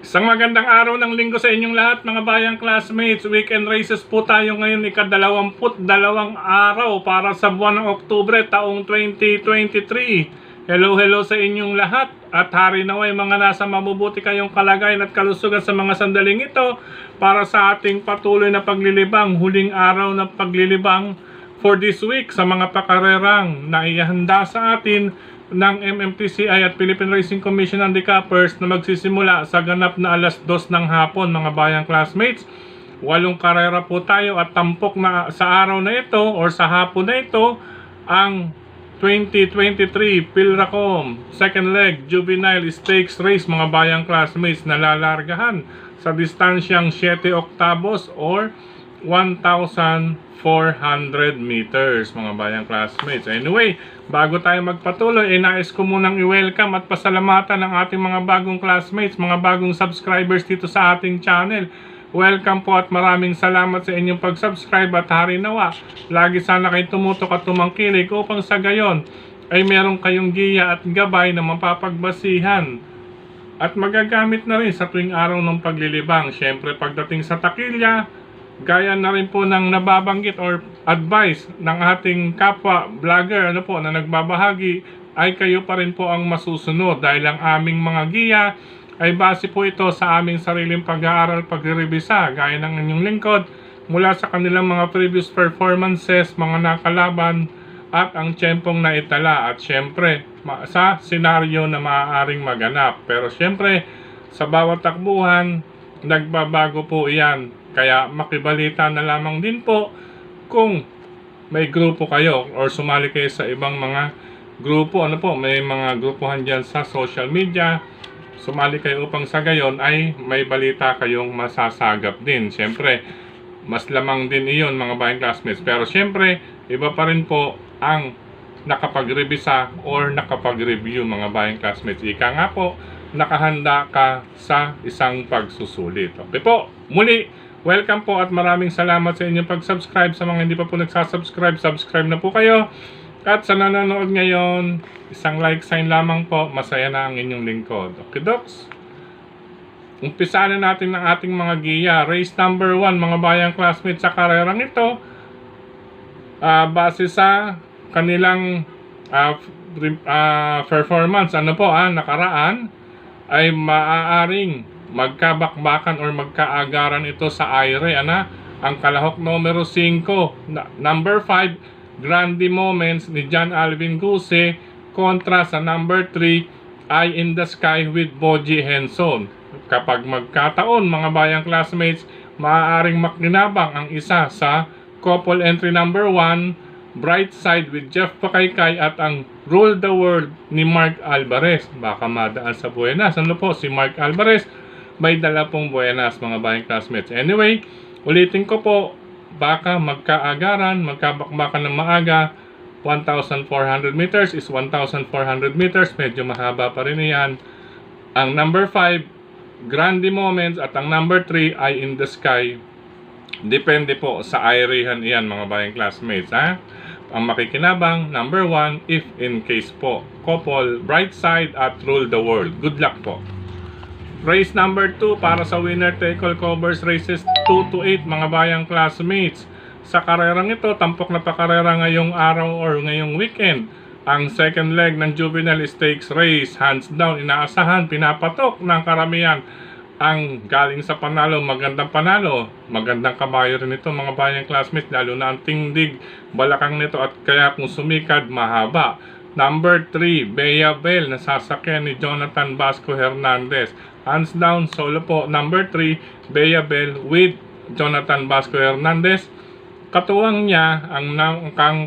Isang magandang araw ng linggo sa inyong lahat mga bayang classmates. Weekend races po tayo ngayon, ika-22 araw para sa buwan ng Oktubre taong 2023. Hello sa inyong lahat at hari naway mga nasa mabubuti kayong kalagayan at kalusugan sa mga sandaling ito para sa ating patuloy na paglilibang, huling araw ng paglilibang for this week sa mga pakarerang na ihanda sa atin ng MMTCI at Philippine Racing Commission Handicappers na magsisimula sa ganap na alas 2 ng hapon mga bayang classmates. 8 karera po tayo at tampok na sa araw na ito or sa hapon na ito ang 2023 Pilracom second leg juvenile stakes race mga bayang classmates na lalargahan sa distansyang 7 oktavos or 1,400 meters mga bayang classmates. Anyway, bago tayo magpatuloy, nais ko munang i-welcome at pasalamatan ang ating mga bagong classmates, mga bagong subscribers dito sa ating channel. Welcome po at maraming salamat sa inyong pag-subscribe at hari nawa. Lagi sana kayo tumutok at tumangkilik upang sa gayon ay meron kayong giya at gabay na mapapagbasihan at magagamit na rin sa tuwing araw ng paglilibang. Siyempre pagdating sa takilya, gaya na rin po ng nababanggit or advice ng ating kapwa vlogger na nagbabahagi, ay kayo pa rin po ang masusunod dahil ang aming mga giya ay base po ito sa aming sariling pag-aaral, pagre-revisa gaya ng inyong lingkod mula sa kanilang mga previous performances, mga nakalaban at ang tiyempong naitala at syempre sa senaryo na maaaring maganap. Pero syempre sa bawat takbuhan nagbabago po iyan. Kaya makibalita na lamang din po kung may grupo kayo or sumali kayo sa ibang mga grupo. May mga grupuhan dyan sa social media. Sumali kayo upang sa gayon ay may balita kayong masasagap din. Siyempre, mas lamang din iyon mga bayang classmates. Pero siyempre, iba pa rin po ang nakapag-revisa or nakapag-review mga bayang classmates. Ika nga po, nakahanda ka sa isang pagsusulit. Okay po, muli, welcome po at maraming salamat sa inyong pag-subscribe. Sa mga hindi pa po nagsasubscribe, subscribe na po kayo. At sa nanonood ngayon, isang like sign lamang po, masaya na ang inyong lingkod. Okay, docs? Umpisa na natin ang ating mga giya. Race number 1, mga bayang classmates sa karerang ito. Base sa kanilang performance, nakaraan, ay maaaring magkabakbakan or magkaagaran ito sa IRE. Ang kalahok numero 5, number 5, Grande Moments ni John Alvin Guse kontra sa number 3, Eye in the Sky with Boji Henson. Kapag magkataon mga bayang classmates, maaaring makinabang ang isa sa couple entry number 1, Bright Side with Jeff Pakaykay at ang Rule the World ni Mark Alvarez. Baka madaan sa Buenas. Si Mark Alvarez may dala pong Buenas mga bayang classmates. Anyway, ulitin ko po, baka magkaagaran, magkabakbakan ng maaga. 1,400 meters is 1,400 meters. Medyo mahaba pa rin yan. Ang number 5, Grande Moments at ang number 3, Eye in the Sky. Depende po sa IRE-han iyan mga bayang classmates. Ang makikinabang, number 1, if in case po, couple, Bright Side at Rule the World. Good luck po. Race number 2 para sa winner take all covers races 2 to 8 mga bayang classmates. Sa karerang ito, tampok na pakarera ngayong araw or ngayong weekend. Ang second leg ng juvenile stakes race, hands down, inaasahan, pinapatok ng karamihan. Ang galing sa panalo, magandang panalo, magandang kabayo rin ito mga bayang classmates, lalo na ang tindig, balakang nito at kaya kung sumikad, mahaba. Number 3, Bea Bell, nasasakyan ni Jonathan Vasco Hernandez. Hands down, solo po. Number 3, Bea Bell with Jonathan Vasco Hernandez. Katuwang niya ang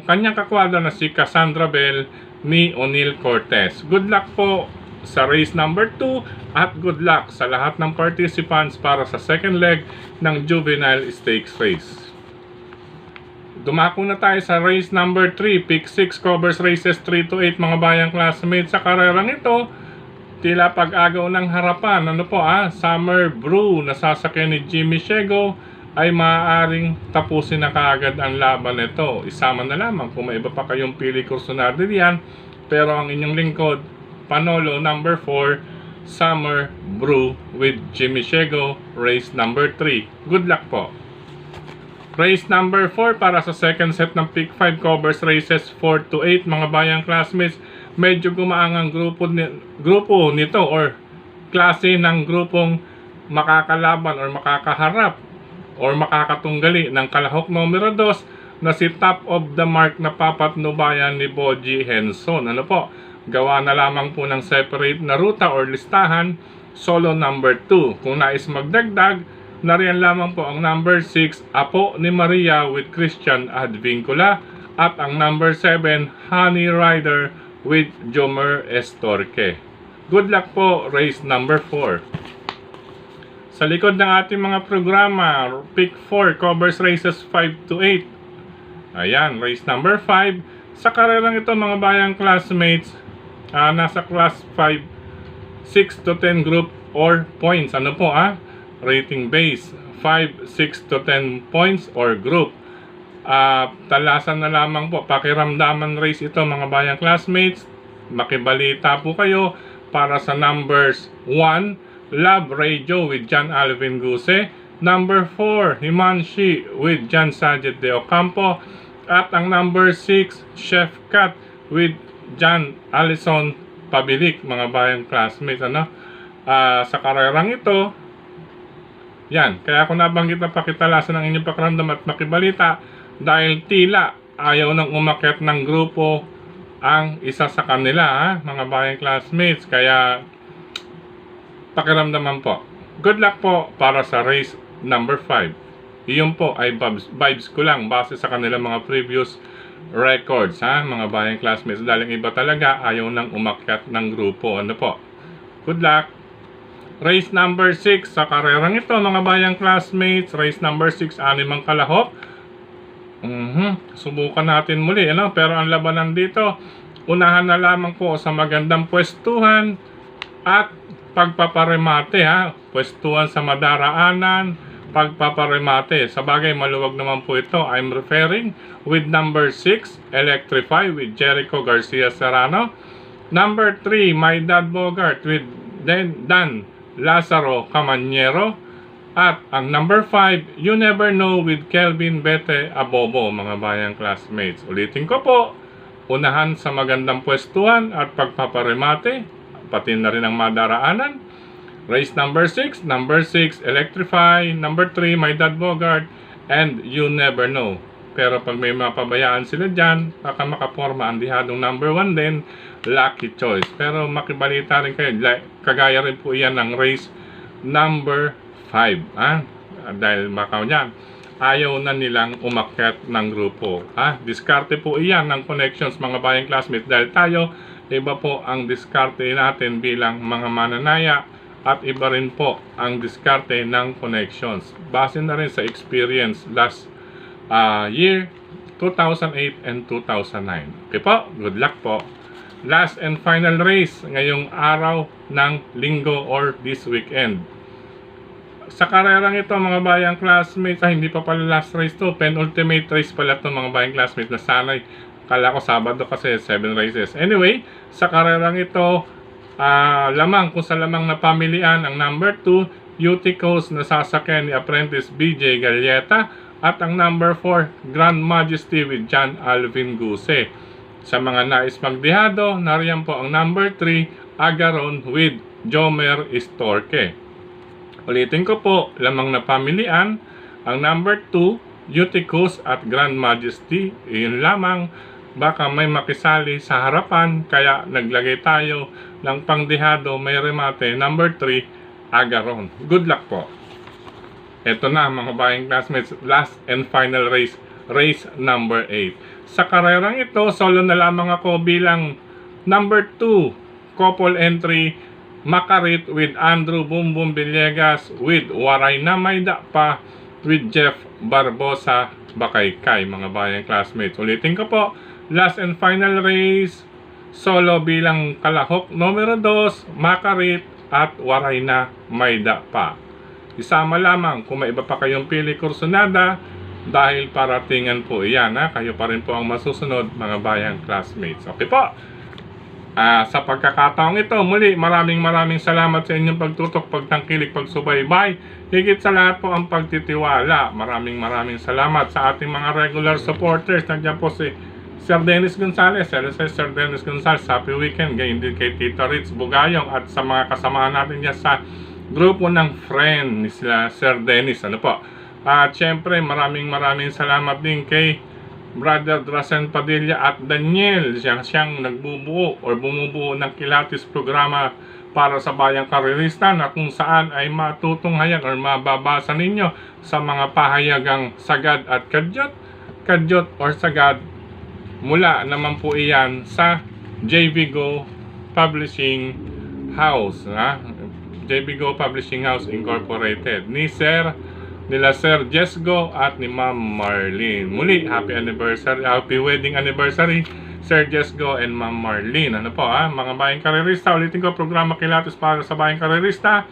kanyang kakwada na si Cassandra Bell ni O'Neil Cortez. Good luck po sa race number 2 at good luck sa lahat ng participants para sa second leg ng juvenile stakes race. Dumako na tayo sa race number 3, pick 6 covers races 3 to 8 mga bayang classmates. Sa karerang ito, tila pag-agaw ng harapan. Summer Brew, nasasakyan ni Jimmy Shego, ay maaaring tapusin na kaagad ang laban nito. Isama na lamang kung may iba pa kayong pili kursunado diyan. Pero ang inyong lingkod, Panolo number 4, Summer Brew with Jimmy Shego, race number 3. Good luck po. Race number 4 para sa second set ng Pick 5 covers races 4 to 8 mga bayang classmates. Medyo gumaang ang grupo nito or klase ng grupong makakalaban or makakaharap or makakatunggali ng kalahok numero 2 na si top of the mark na papatnubayan ni Boji Henson. Ano po? Gawa na lamang po ng separate na ruta or listahan, solo number 2. Kung nais magdagdag, nariyan lamang po ang number 6, Apo ni Maria with Christian Advincula, at ang number 7, Honey Rider with Jomer Estorque. Good luck po, race number 4. Sa likod ng ating mga programa, Pick 4 covers races 5 to 8. Ayan, race number 5. Sa karerang ito mga bayang classmates, nasa class 5, 6 to 10 group or points. Ano po rating base, 5, 6 to 10 points or group. Talasan na lamang po, pakiramdaman race ito mga bayang classmates. Makibalita po kayo para sa numbers 1, Love Radio with John Alvin Guse. Number 4, Himanshi with John Sajet de Ocampo. At ang number 6, Chef Cat with John Allison Pabilik, mga bayang classmates. Sa karerang ito, yan, kaya ako nabanggit na pakitalasan ng inyong pakiramdam at makibalita dahil tila ayaw nang umakyat ng grupo ang isa sa kanila, mga bayang classmates. Kaya pakiramdaman po. Good luck po para sa race number 5. Iyon po ay vibes ko lang base sa kanilang mga previous records, mga bayang classmates. Dahil ang iba talaga ayaw nang umakyat ng grupo. Ano po? Good luck. Race number 6 sa karerang ito mga bayang classmates. Race number 6, 6 ang kalahok. Subukan natin muli. Pero ang labanan dito, unahan na lamang po sa magandang pwestuhan at pagpaparemate. Pwestuhan sa madaraanan, pagpaparemate. Sa bagay, maluwag naman po ito. I'm referring with number 6, Electrify with Jericho Garcia Serrano. Number 3, My Dad Bogart with Dan Lazaro Camanero. At ang number 5, You Never Know with Kelvin Bete Abobo, mga bayang classmates. Ulitin ko po, unahan sa magandang pwestuhan at pagpaparemate, pati na rin ang madaraanan. Race number 6, Electrify, number 3, My Dad Bogart, and You Never Know. Pero pag may mapabayaan sila dyan, baka makaporma ang dihadong number 1 din, Lucky Choice. Pero makibalita rin kayo, kagaya rin po iyan ng race number 5. Dahil makaw niyan, ayaw na nilang umakyat ng grupo. Diskarte po iyan ng connections mga bayang classmates. Dahil tayo, iba po ang diskarte natin bilang mga mananaya. At iba rin po ang diskarte ng connections. Base na rin sa experience last year, 2008 and 2009. Okay po, good luck po. Last and final race ngayong araw ng linggo or this weekend. Sa karerang ito mga bayang classmates, hindi pa pala last race to, penultimate race pala ito mga bayang classmates na sanay. Kala ko Sabado kasi 7 races. Anyway, sa karerang ito, lamang kung sa lamang na pamilian ang number 2, Uticos na sasakyan ni Apprentice BJ Galleta, at ang number 4, Grand Majesty with John Alvin Guse. Sa mga nais magdihado, nariyan po ang number 3, Agaron with Jomer Estorque. Ulitin ko po, lamang na pamilian ang number 2, Uticos at Grand Majesty. Iyon lamang, baka may makisali sa harapan, kaya naglagay tayo ng pangdihado, may remate, number 3, Agaron. Good luck po. Ito na mga bayang classmates, last and final race, race number 8. Sa karerang ito, solo na lamang ako bilang number 2, couple entry, Makarit with Andrew Bumbum Villegas with Waray na Mayda pa with Jeff Barbosa Bakaykay, mga bayang classmates. Ulitin ko po, last and final race, solo bilang kalahok numero 2, Makarit at Waray na Mayda pa. Isama lamang kung may iba pa kayong pili kursunada dahil paratingan po iyan. Kayo pa rin po ang masusunod mga bayang classmates. Okay po. Sa pagkakataong ito, muli maraming salamat sa inyong pagtutok, pagtangkilik, pagsubaybay. Higit sa lahat po ang pagtitiwala. Maraming salamat sa ating mga regular supporters. Nandiyan po si Sir Dennis Gonzales, Sir Dennis Gonzales, happy weekend. Gayon din kay Tito Ritz Bugayong at sa mga kasamahan natin dyan sa grupo ng friend ni Sir Dennis. Ano po? At syempre maraming salamat din kay Brother Drasen Padilla at Daniel. Siyang nagbubuo o bumubuo ng Kilatis programa para sa Bayang Karerista, na kung saan ay matutunghayan o mababasa ninyo sa mga pahayagang sagad at kadyot or sagad. Mula naman po iyan sa JV Go Publishing House, JV Go Publishing House Incorporated nila Sir Jesgo at ni Ma'am Marlene. Muli, happy wedding anniversary Sir Jesgo and Ma'am Marlene. Ano po mga Bayang Karerista, ulitin ko, programa Kilatis para sa Bayang Karerista.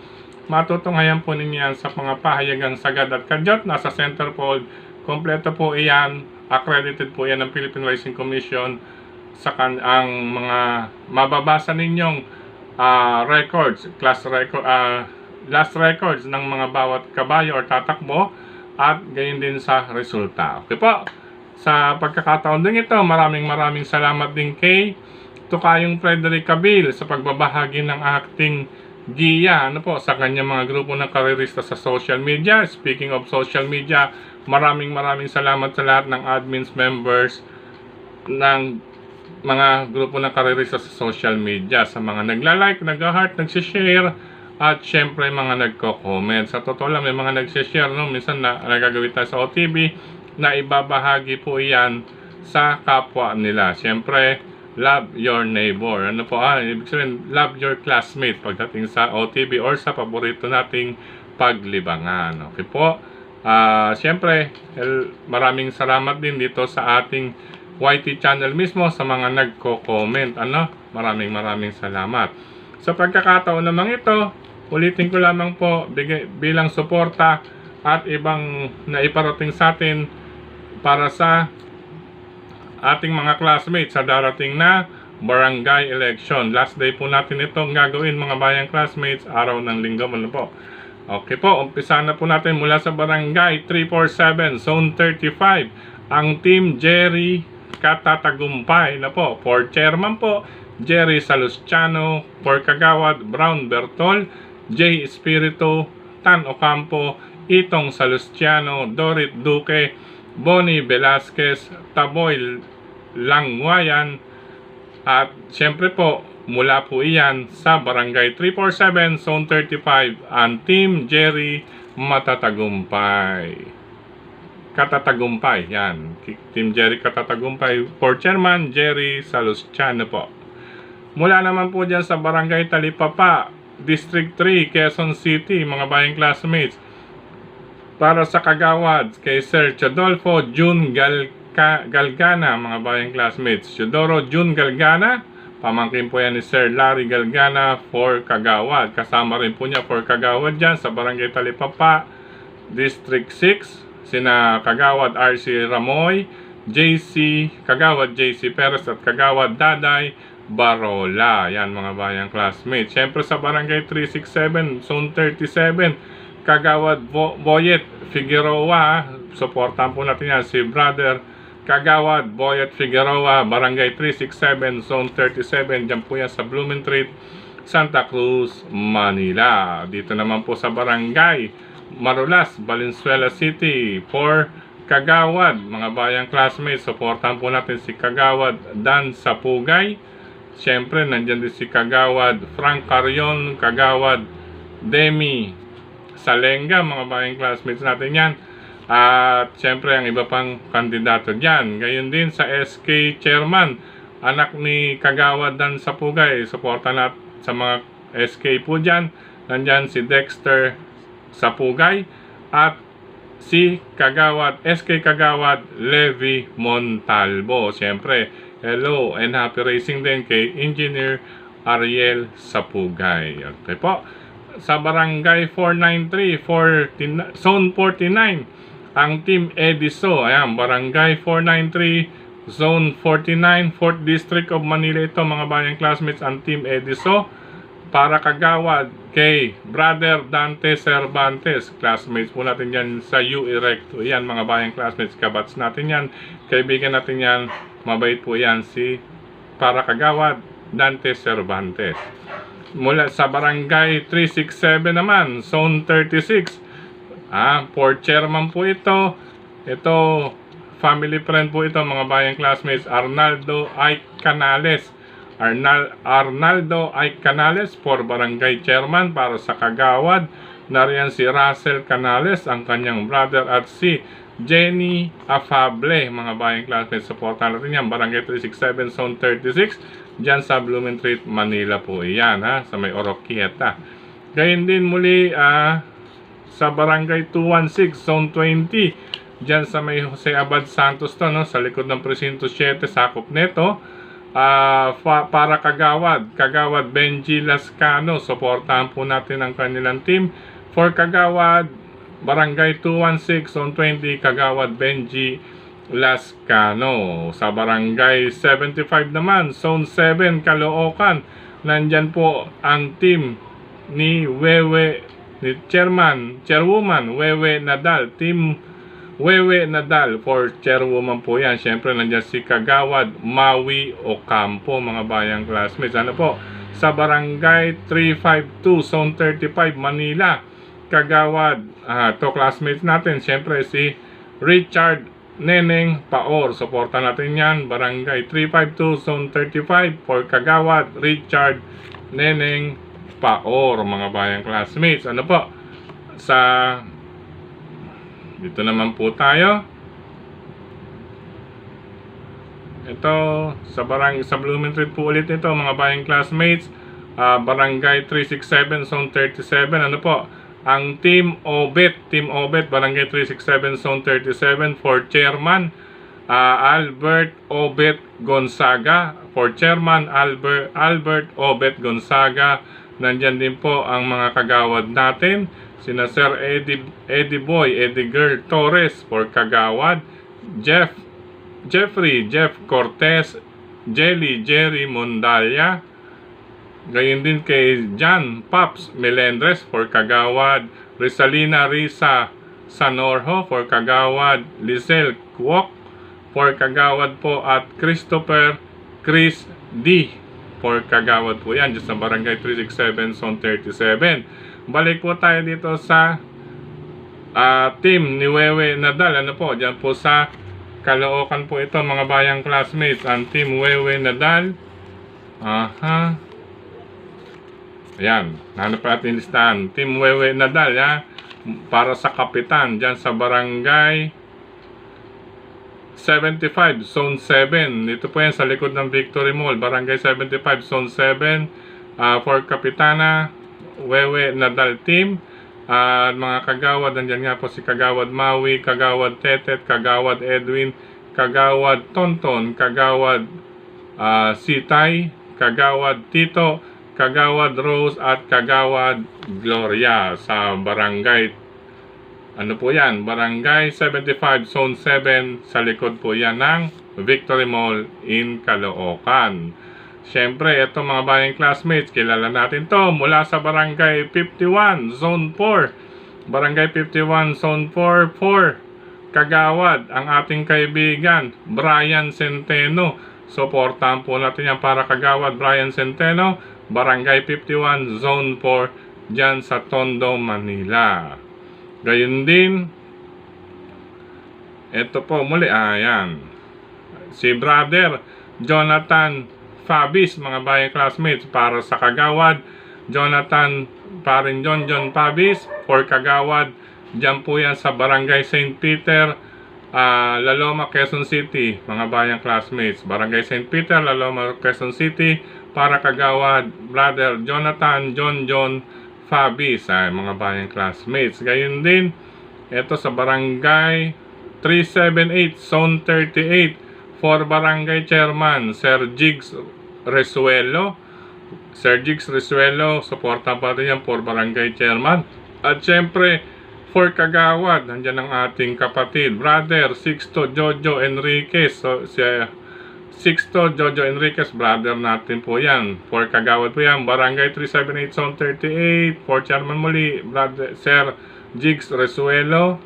Matutunghayan po ninyo yan sa mga pahayagang sagad at kadyot. Nasa centerfold, kompleto po iyan, accredited po yan ng Philippine Racing Commission. Ang mga mababasa ninyong records, last records ng mga bawat kabayo or tatakbo, at gayon din sa resulta. Okay po, sa pagkakataon din ito, maraming salamat din kay Tukayong Frederick Cabil sa pagbabahagi ng acting giya sa kanyang mga grupo ng karerista sa social media. Speaking of social media, maraming salamat sa lahat ng admins, members ng mga grupo ng karerista sa social media, sa mga nagla-like, nag-heart, nag-share, at syempre mga nagko-comment. Sa totoo lang, may mga nag-share, minsan na nagagawin tayo sa OTB, na ibabahagi po iyan sa kapwa nila. Syempre, love your neighbor. Ibig sabihin, love your classmate pagdating sa OTB or sa paborito nating paglibangan. Okay po. Syempre, maraming salamat din dito sa ating YT channel mismo, sa mga nagko-comment. Maraming salamat. Sa pagkakataon namang ito, ulitin ko lamang po, bilang suporta at ibang naiparating sa atin para sa ating mga classmates sa darating na barangay election. Last day po natin itong gagawin, mga bayang classmates, araw ng linggo. Okay po, umpisa na po natin mula sa barangay 347, Zone 35. Ang team Jerry Katatagumpay for chairman po, Jerry Salustiano. For kagawad, Brown Bertol, J. Espiritu, Tan Ocampo, Itong Salustiano, Dorit Duque, Bonnie Velasquez, Taboy Langwayan. At syempre po, mula po iyan sa barangay 347, Zone 35, ang team Jerry Katatagumpay. Yan, team Jerry Katatagumpay. For chairman, Jerry Salustiano po. Mula naman po dyan sa barangay Talipapa, District 3, Quezon City, mga bayang classmates, para sa kagawad kay Sir Chodolfo June Galgana, mga bayang classmates. Chodoro June Galgana, pamangkin po yan ni Sir Larry Galgana for kagawad. Kasama rin po niya for kagawad dyan sa barangay Talipapa, District 6, sina kagawad RC Ramoy, kagawad JC Perez at kagawad Daday Barola. Yan, mga bayang classmates. Siyempre sa barangay 367, Zone 37, kagawad Boyet Figueroa. Supportan po natin yan, si brother kagawad Boyet Figueroa, barangay 367, Zone 37. Diyan po yan sa Blumentritt, Santa Cruz, Manila. Dito naman po sa barangay Marulas, Valenzuela City, for kagawad, mga bayang classmates, supportan po natin si kagawad Dan Sapugay. Siyempre, nandyan din si kagawad Frank Carion, kagawad Demi Salenga, mga bayang classmates natin yan. At siyempre, ang iba pang kandidato dyan. Gayon din sa SK chairman, anak ni kagawad Dan Sapugay. Supportan natin sa mga SK po dyan. Nandyan si Dexter Sapugay at si SK kagawad Levi Montalvo. Siyempre, hello and happy racing din kay Engineer Ariel Sapugay. Okay po. Sa barangay 493, Zone 49, ang team Ediso. Ayan, barangay 493 Zone 49, 4th District of Manila ito mga bayang classmates, ang Team Ediso. Para kagawad kay Brother Dante Cervantes, classmates po natin yan sa UE Recto. Yan mga bayang classmates, kabats natin yan, kaibigan natin yan, mabait po yan si para kagawad Dante Cervantes. Mula sa Barangay 367 naman, Zone 36, for chairman po ito, family friend po ito mga bayang classmates, Arnaldo I. Canales. Arnaldo I. Canales for barangay chairman. Para sa kagawad, nariyan si Russell Canales, ang kanyang brother, at si Jenny Afable. Mga bayang classmates, supportan natin yan. Barangay 367, Zone 36, dyan sa Blumentritt, Manila po yan, sa may Oroquieta. Gayun din muli sa Barangay 216, Zone 20, dyan sa may Jose Abad Santos to, sa likod ng Presinto 7, sakop neto. Para kagawad Benji Lascano, suportahan po natin ang kanilang team. For kagawad Barangay 216, Zone 20, kagawad Benji Lascano. Sa Barangay 75 naman, Zone 7, Caloocan, nandyan po ang team ni Chairwoman Wewe Nadal, Team Wewe Nadal for chairwoman po yan. Siyempre nandiyan si kagawad Maui Ocampo mga bayang classmates. Ano po? Sa Barangay 352, Zone 35, Manila, kagawad to classmates natin. Siyempre si Richard Neneng Paor. Suporta natin yan. Barangay 352, Zone 35 for kagawad Richard Neneng Paor mga bayang classmates. Ano po? Dito naman po tayo. Ito sa Blumentritt po ulit ito mga bayang classmates. Barangay 367, Zone 37. Ano po? Ang Team Obet, Barangay 367, Zone 37 for chairman Albert Obet Gonzaga. For chairman Albert Obet Gonzaga. Nandyan din po ang mga kagawad natin. Sina Sir Eddie Girl Torres for kagawad, Jeff Cortez, Jerry Mondalla. Gayon din kay John Paps Melendres for kagawad, Rizalina Risa Sanorho for kagawad, Lizelle Kwok for kagawad po, at Christopher Chris D for kagawad po yan dyan sa Barangay 367, Zone 37. Balik po tayo dito sa team ni Wewe Nadal. Ano po? Diyan po sa Caloocan po ito mga bayang classmates. Ang team Wewe Nadal. Ayan. Hanap natin listahan. Team Wewe Nadal para sa kapitan. Diyan sa Barangay 75, Zone 7. Dito po yan sa likod ng Victory Mall. Barangay 75, Zone 7. For kapitana Wewe Nadal team. Mga kagawad, nandyan nga po si kagawad Maui, kagawad Tetet, kagawad Edwin, kagawad Tonton, kagawad Sitay, kagawad Tito, kagawad Rose, at kagawad Gloria sa barangay. Ano po yan? Barangay 75, Zone 7, sa likod po yan ng Victory Mall in Caloocan. Siyempre, ito mga bayang classmates, kilala natin to mula sa Barangay 51, Zone 4. Barangay 51, Zone 4, kagawad, ang ating kaibigan, Brian Centeno. Suportahan po natin yan para kagawad, Brian Centeno. Barangay 51, Zone 4, dyan sa Tondo, Manila. Gayun din, ito po muli, ayan, si Brother Jonathan Fabis, mga bayang classmates, para sa kagawad, Jonathan parin John Fabis for kagawad. Diyan po yan sa Barangay St. Peter, Laloma, Quezon City, mga bayang classmates. Barangay St. Peter, Laloma, Quezon City, para kagawad, Brother Jonathan John Fabis, mga bayang classmates. Gayun din, ito sa Barangay 378, Zone 38, for Barangay Chairman, Sir Jigs Resuelo. Suporta pa rin yan for Barangay Chairman. At syempre, for kagawad, nandiyan ang ating kapatid, Brother Sixto Jojo Enriquez. So, Sixto, Jojo Enriquez, brother natin po yan. For Kagawad po yan, Barangay 378, Zone 38. For Chairman muli, brother, Sir Jigs Resuelo,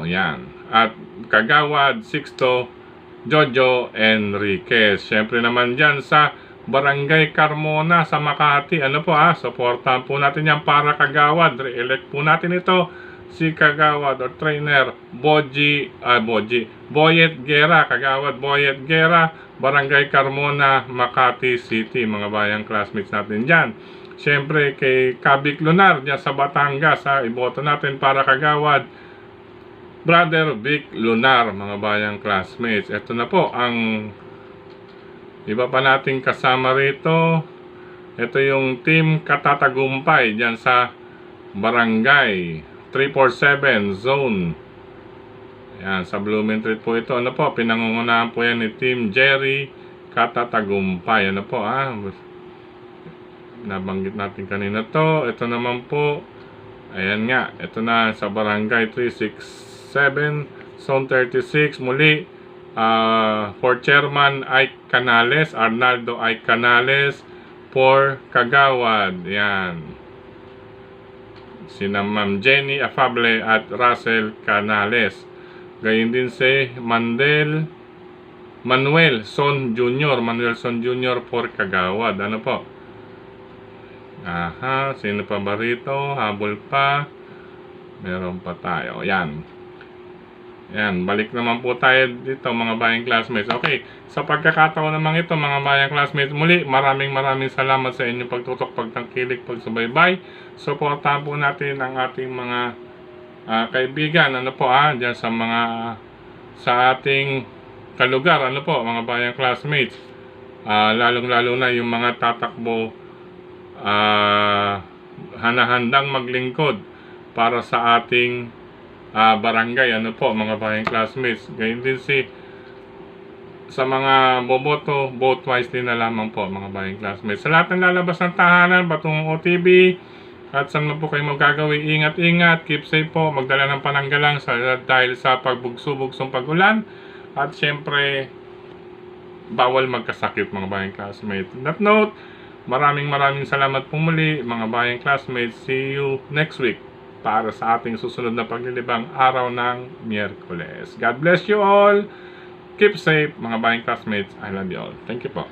yan. At Kagawad, Sixto, Jojo Enriquez. Siyempre naman dyan sa Barangay Carmona sa Makati. Ano po supportahan po natin yan para Kagawad. Re-elect po natin ito si Kagawad or trainer Boyet Guerra, Kagawad Boyet Guerra, Barangay Carmona, Makati City, mga bayang classmates natin dyan. Siyempre kay Kabik Lunar dyan sa Batangas, iboto natin para Kagawad Brother Vic Lunar, mga bayang classmates. Ito na po ang iba pa nating kasama rito. Ito yung team Katatagumpay dyan sa Barangay 347 Zone. Yan, sa Blumentritt po ito. Ano po, pinangungunahan po yan ni Team Jerry Katatagumpay. Ano po, nabanggit natin kanina to. Ito naman po, ayan nga, ito na sa Barangay 367 Zone 36. Muli, for Chairman Ike Canales, Arnaldo Ike Canales. For Kagawad, yan, sina Ma'am Jenny Afable at Russell Canales. Gayun din si Manuel Son Jr. For Kagawad. Ano po? Sino pa ba rito? Habol pa. Meron pa tayo. Yan, balik naman po tayo dito, mga bayang classmates. Okay, sa pagkakataon naman ito, mga bayang classmates, muli, maraming salamat sa inyong pagtutok, pagtangkilik, pagsubaybay. Suportahan po natin ang ating mga kaibigan, ano po, dyan sa ating kalugar, ano po, mga bayang classmates. Lalong-lalo na yung mga tatakbo, hanahandang maglingkod para sa ating barangay, ano po, mga bayang classmates. Gayun din sa mga boboto, vote wise din na lamang po, mga bayang classmates. Sa lahat ng lalabas ng tahanan, patungong OTB, at saan mo po kayo magagawin, ingat, keep safe po, magdala ng pananggalang dahil sa pagbugsong pag-ulan, at syempre bawal magkasakit, mga bayang classmates. On that note, maraming salamat po muli, mga bayang classmates. See you next week para sa ating susunod na paglilibang araw ng Miyerkules. God bless you all. Keep safe, mga bayang classmates. I love you all. Thank you po.